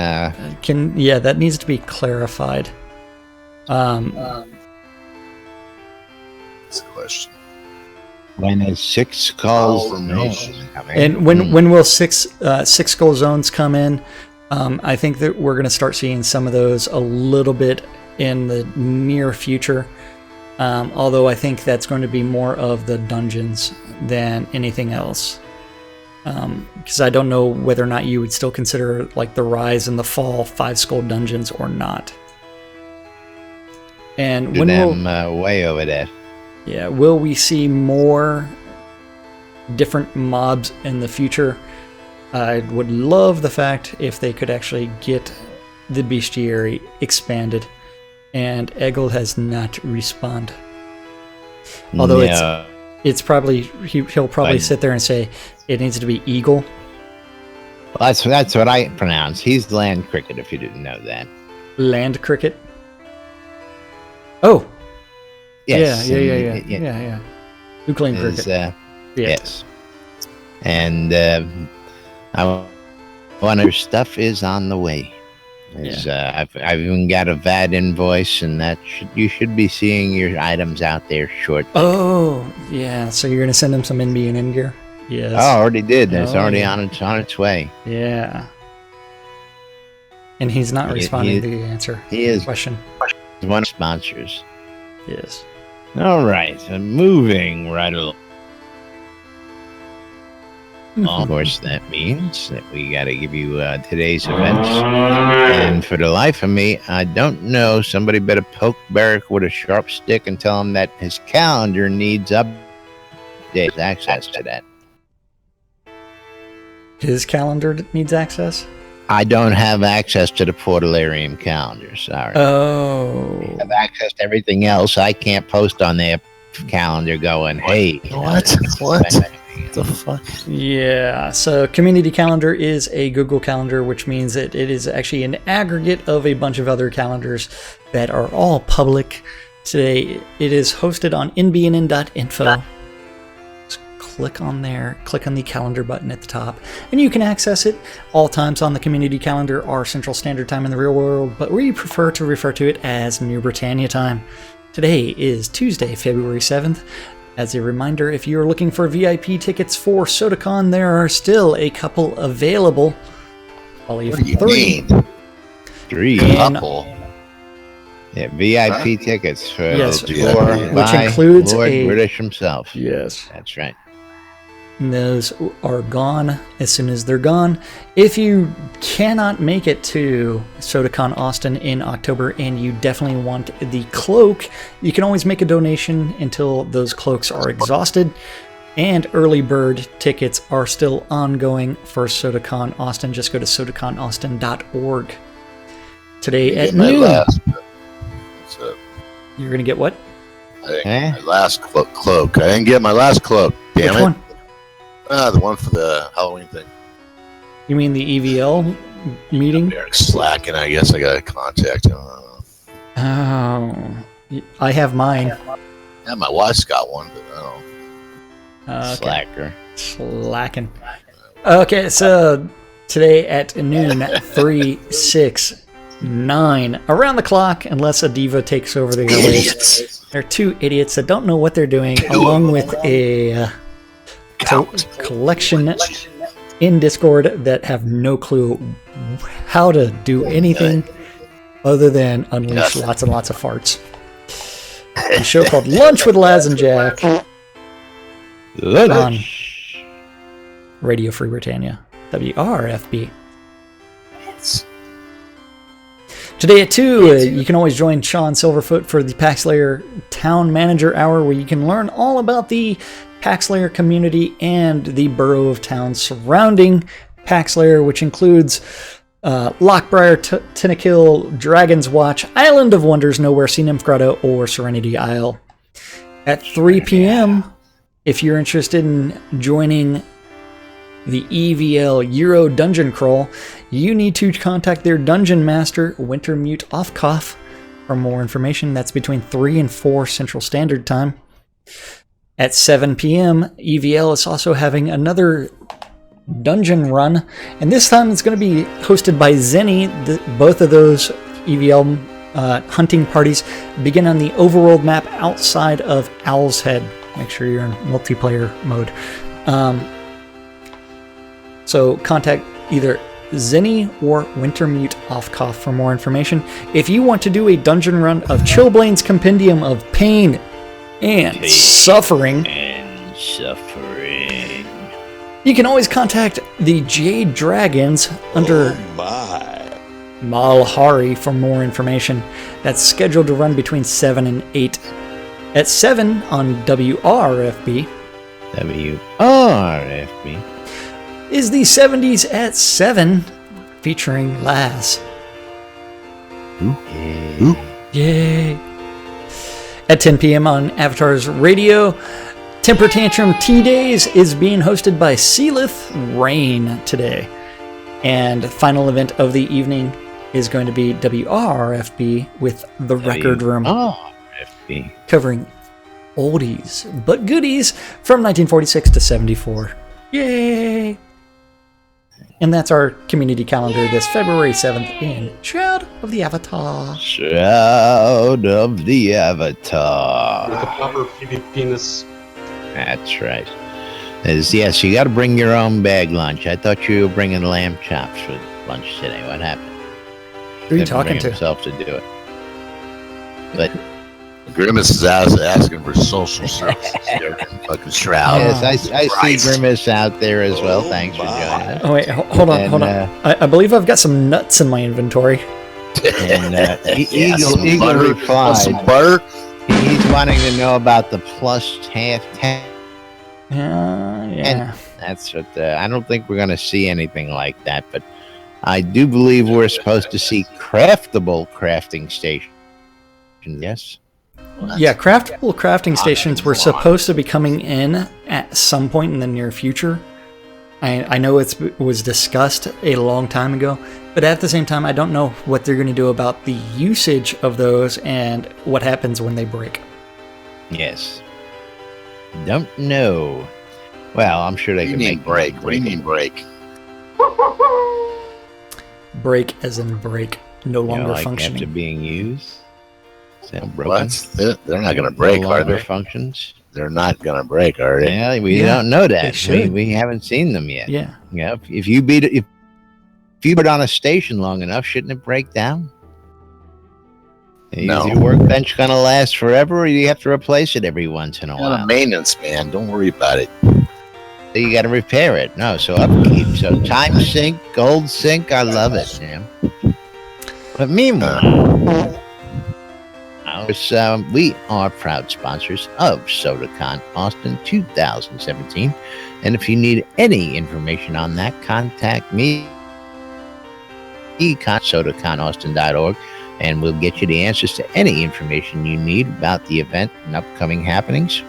Yeah, that needs to be clarified. That's a question. When is Six Skulls coming? And when will six skull zones come in? I think that we're going to start seeing some of those a little bit in the near future. Although I think that's going to be more of the dungeons than anything else. Because I don't know whether or not you would still consider like the Rise and the Fall 5 skull dungeons or not. And when way over there. Yeah, will we see more different mobs in the future? I would love the fact if they could actually get the bestiary expanded, and Eggle has not responded. Although it's probably he'll probably sit there and say it needs to be Eagle. Well, that's what I pronounce. He's land cricket. If you didn't know that. Land cricket. Oh. Yes. Yeah. Nuclear cricket. Yes. And one of your stuff is on the way. I've even got a VAT invoice, and you should be seeing your items out there shortly. Oh, yeah. So you're gonna send him some NB and N gear? Yes. Oh, I already did. It's already on its way. Yeah. And he's not responding to the answer. He is question. One of the sponsors. Yes. All right. So moving right along. Of course, that means that we got to give you today's events. And for the life of me, I don't know. Somebody better poke Barrick with a sharp stick and tell him that his calendar needs updates, access to that. His calendar needs access? I don't have access to the Portalarium calendar, sorry. Oh. I have access to everything else. I can't post on their calendar going, hey. What the fuck? Yeah, so community calendar is a Google calendar, which means that it is actually an aggregate of a bunch of other calendars that are all public. Today, it is hosted on nbnn.info. Just click on there, click on the calendar button at the top, and you can access it. All times on the community calendar are Central Standard Time in the real world, but we prefer to refer to it as New Britannia time. Today is Tuesday, February 7th. As a reminder, if you're looking for VIP tickets for SodaCon, there are still a couple available. What do you mean? 3 couple? Yeah, VIP tickets for which includes Lord British himself. Yes, that's right. And those are gone as soon as they're gone. If you cannot make it to SodaCon Austin in October and you definitely want the cloak, you can always make a donation until those cloaks are exhausted. And early bird tickets are still ongoing for SodaCon Austin. Just go to sodaconaustin.org. Today at noon. You're going to get what? My last cloak. I didn't get my last cloak. Damn Which one? The one for the Halloween thing. You mean the EVL meeting? They're slacking. I guess I got to contact him. Oh, I have mine. Yeah, my wife's got one, but I don't. Okay. Slacker. Slacking. Okay, so today at noon, 3/6 9 around the clock, unless a diva takes over the airwaves. There are 2 idiots that don't know what they're doing, along with a collection in Discord that have no clue how to do anything other than unleash lots and lots of farts. A show called Lunch with Laz and Jack on Radio Free Britannia, WRFB. Today at 2, you can always join Sean Silverfoot for the Paxlayer Town Manager Hour, where you can learn all about the Paxlayer community and the borough of towns surrounding Paxlayer, which includes Lockbriar, Tinnakill, Dragon's Watch, Island of Wonders, Nowhere, Sea Nymph Grotto, or Serenity Isle. At 3 p.m., if you're interested in joining the EVL Euro Dungeon Crawl, you need to contact their Dungeon Master, Wintermute Offcoff, for more information. That's between 3 and 4 Central Standard Time. At 7 p.m., EVL is also having another dungeon run, and this time it's going to be hosted by Zenny. Both of those EVL hunting parties begin on the overworld map outside of Owl's Head. Make sure you're in multiplayer mode. So contact either Zenny or Wintermute Offcoff for more information. If you want to do a dungeon run of Chillblain's Compendium of Pain and Suffering, you can always contact the Jade Dragons under Malhari for more information. That's scheduled to run between 7 and 8. At 7 on WRFB. WRFB. Is the 70s at 7 featuring Laz. Ooh. Yay. At 10 p.m. on Avatar's Radio, Temper Tantrum T-Days is being hosted by Sealith Rain today. And the final event of the evening is going to be WRFB with The Record Room. WRFB. Covering oldies but goodies from 1946 to 74. Yay! And that's our community calendar this February 7th in Shroud of the Avatar. Shroud of the Avatar. With a proper penis. That's right. Yes, you got to bring your own bag lunch. I thought you were bringing lamb chops for lunch today. What happened? Who are you talking to? Himself to do it. But Grimace is asking for social services here in fucking Shroud. Yes, I see Grimace out there as well. Thanks for joining us. Oh wait, hold on. I believe I've got some nuts in my inventory. And Eagle replied, some butter. He's wanting to know about the plus half 10. Yeah. And that's what I don't think we're going to see anything like that, but I do believe we're supposed to see craftable crafting stations. Yes. Yeah, craftable crafting stations were supposed to be coming in at some point in the near future. I know it was discussed a long time ago, but at the same time, I don't know what they're going to do about the usage of those and what happens when they break. Yes. Don't know. Well, I'm sure they can make break. What do you mean break? Break as in break, no longer like functioning. After being used? Sound broken? What? They're not going to break, are they? Functions? They're not going to break, are they? Yeah, we don't know that. They We haven't seen them yet. Yeah. Yeah. If you beat it, if you put it on a station long enough, shouldn't it break down? No. Is your workbench going to last forever, or do you have to replace it every once in a Not a while? maintenance, man. Don't worry about it. So you got to repair it. No, so upkeep. So time sink, gold sink. I love it, Sam. But meanwhile, we are proud sponsors of SodaCon Austin 2017. And if you need any information on that, contact me, sodaconaustin.org, and we'll get you the answers to any information you need about the event and upcoming happenings.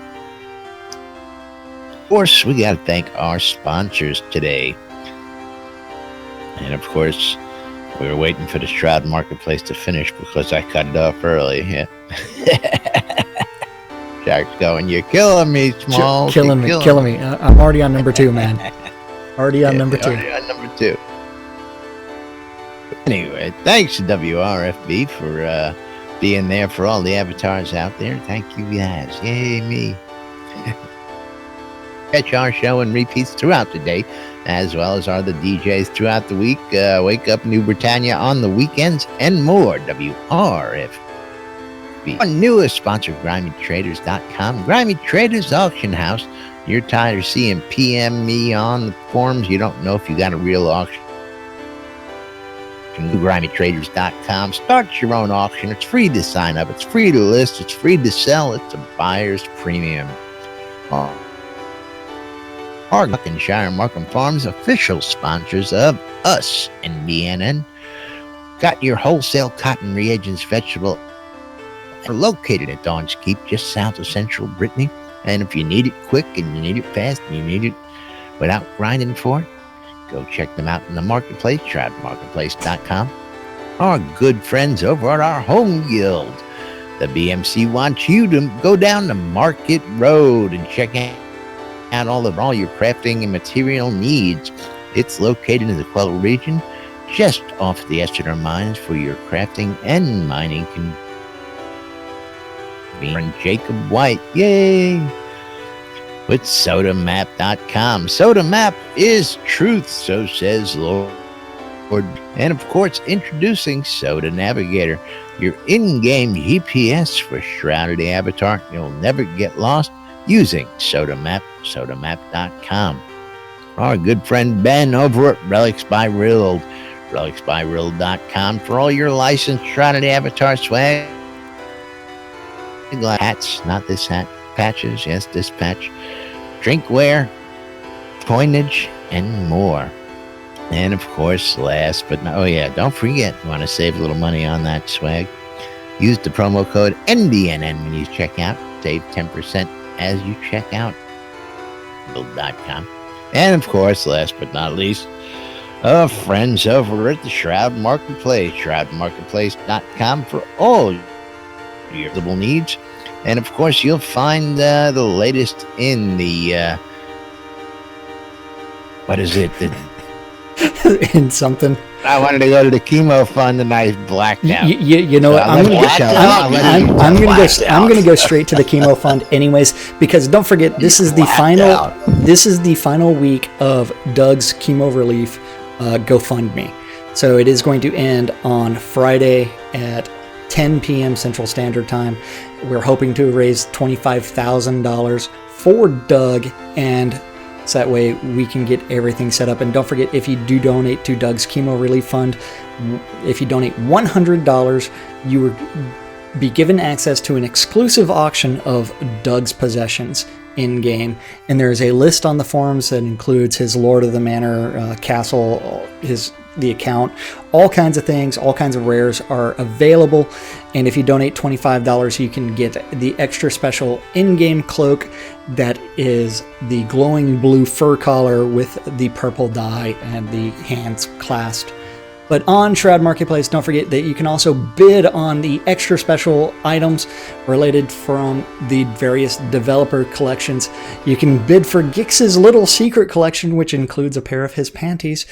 Of course, we got to thank our sponsors today. And of course, we were waiting for the Shroud Marketplace to finish because I cut it off early. Yeah. Jack's going, you're killing me, Small. Killing me. I'm already on number 2, man. Already on number 2. Already on number 2. Anyway, thanks to WRFB for being there for all the avatars out there. Thank you guys. Yay, me. Catch our show and repeats throughout the day, as well as are the DJs throughout the week. Wake Up New Britannia on the weekends and more. WRFB. Our newest sponsor, GrimeyTraders.com. Grimy Traders Auction House. You're tired of seeing PM me on the forums. You don't know if you got a real auction. GrimeyTraders.com. Start your own auction. It's free to sign up. It's free to list. It's free to sell. It's a buyer's premium. Our Buckinghamshire Markham Farms, official sponsors of us and BNN. Got your wholesale cotton reagents vegetable are located at Dawn's Keep, just south of Central Brittany. And if you need it quick and you need it fast and you need it without grinding for it, go check them out in the marketplace, troutmarketplace.com. Our good friends over at our home guild. The BMC wants you to go down to Market Road and check out all your crafting and material needs. It's located in the Quell region, just off the Exeter mines for your crafting and mining and Jacob White, yay! With SodaMap.com. SodaMap is truth, so says Lord. And of course, introducing Soda Navigator, your in-game GPS for Shrouded Avatar. You'll never get lost using SodaMap, SodaMap.com. Our good friend Ben over at Relics by Rill, RelicsByRill.com for all your licensed Shrouded Avatar swag. Hats, not this hat, patches, yes, this patch, drinkware, coinage, and more. And of course, last but not, don't forget, you want to save a little money on that swag, use the promo code NBNN when you check out, save 10% as you check out, build.com. And of course, last but not least, friends over at the Shroud Marketplace, shroudmarketplace.com for all your little needs. And of course, you'll find the latest in the what is it? In something. I wanted to go to the chemo fund and I blacked out. You know what? I'm going to go straight to the chemo fund anyways, because don't forget, this is the final week of Doug's chemo relief GoFundMe. So it is going to end on Friday at 10 p.m. Central Standard Time. We're hoping to raise $25,000 for Doug, and so that way we can get everything set up. And don't forget, if you do donate to Doug's Chemo Relief Fund, if you donate $100, you will be given access to an exclusive auction of Doug's possessions in-game. And there is a list on the forums that includes his Lord of the Manor castle, the account, all kinds of things, all kinds of rares are available. And if you donate $25, you can get the extra special in-game cloak that is the glowing blue fur collar with the purple dye and the hands clasped. But on Shroud Marketplace, don't forget that you can also bid on the extra special items related from the various developer collections. You can bid for Gix's Little Secret Collection, which includes a pair of his panties.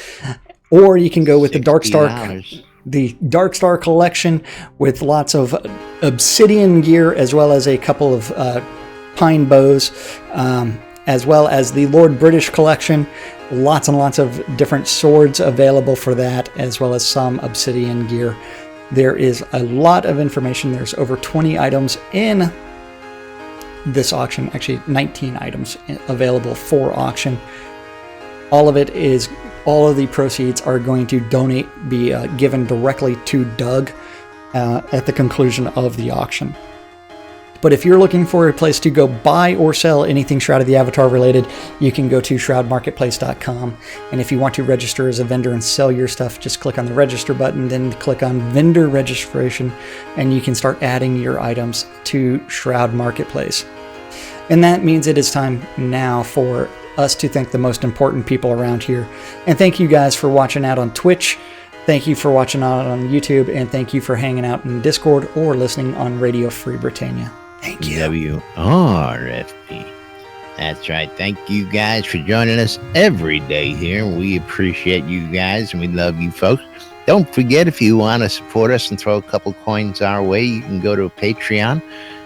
Or you can go with the Darkstar collection with lots of obsidian gear, as well as a couple of pine bows, as well as the Lord British collection. Lots and lots of different swords available for that, as well as some obsidian gear. There is a lot of information. There's over 20 items in this auction, actually 19 items available for auction. All of the proceeds are going to be given directly to Doug at the conclusion of the auction. But if you're looking for a place to go buy or sell anything Shroud of the Avatar related, you can go to shroudmarketplace.com. And if you want to register as a vendor and sell your stuff, just click on the register button, then click on vendor registration, and you can start adding your items to Shroud Marketplace. And that means it is time now for us to thank the most important people around here. And thank you guys for watching out on Twitch. Thank you for watching out on YouTube. And thank you for hanging out in Discord or listening on Radio Free Britannia. Thank you. WRFP. That's right. Thank you guys for joining us every day here. We appreciate you guys and we love you folks. Don't forget, if you want to support us and throw a couple coins our way, you can go to Patreon.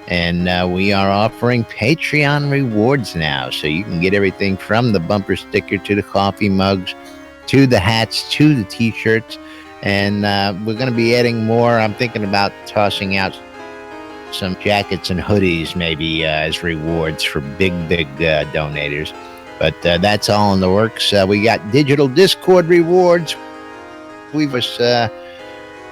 And we are offering Patreon rewards now. So you can get everything from the bumper sticker to the coffee mugs to the hats to the T-shirts. And we're going to be adding more. I'm thinking about tossing out some jackets and hoodies maybe as rewards for big donators. But that's all in the works. We got digital Discord rewards. We've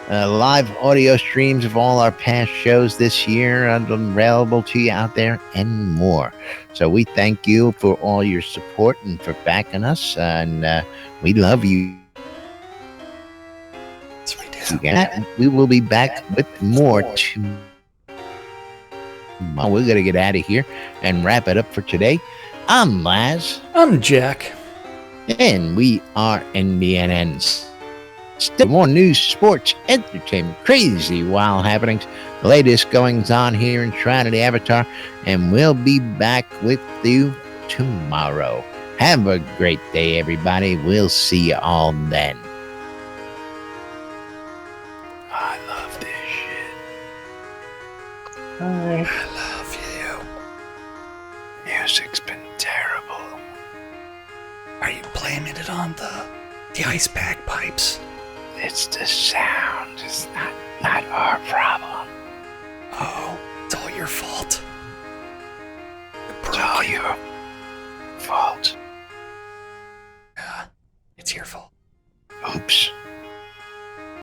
live audio streams of all our past shows this year available to you out there and more. So we thank you for all your support and for backing us. And we love you. Yes, we do. And we will be back with more tomorrow. We're going to get out of here and wrap it up for today. I'm Laz. I'm Jack. And we are NBNNs. Still more news, sports, entertainment, crazy, wild happenings, the latest goings on here in Shrine of the Avatar. And we'll be back with you tomorrow. Have a great day, everybody. We'll see you all then. I love this shit. I love you. Music's been terrible. Are you blaming it on the ice bagpipes? It's the sound. It's not our problem. Oh, it's all your fault. It's all your fault. Yeah, it's your fault. Oops.